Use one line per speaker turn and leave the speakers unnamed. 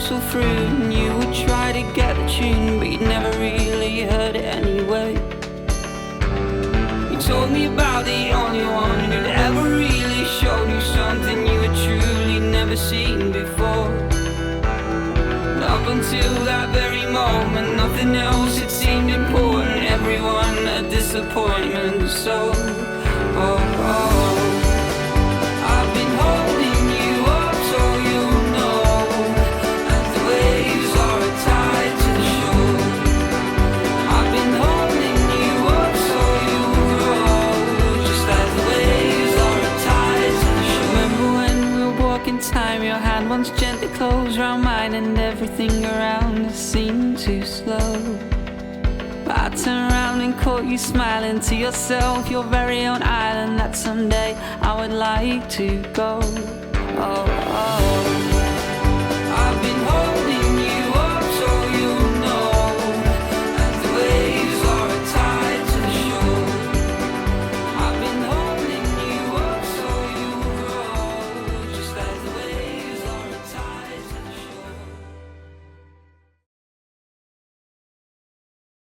whistle through, and you would try to get the tune, but you'd never really heard it anyway. You told me about the only one who'd ever really showed you something you had truly never seen before. And up until that very moment, nothing else had seemed important. Everyone a disappointment. So, I've been holding you up so you know that the waves are tied to the shore. I've been holding you up so you grow, just as the waves are tied to the shore. Remember when we were walking time, your hand once gently closed around mine, and everything around us seemed too slow. But I turned around and caught you smiling to yourself, your very own island that someday I would like to go. I've been holding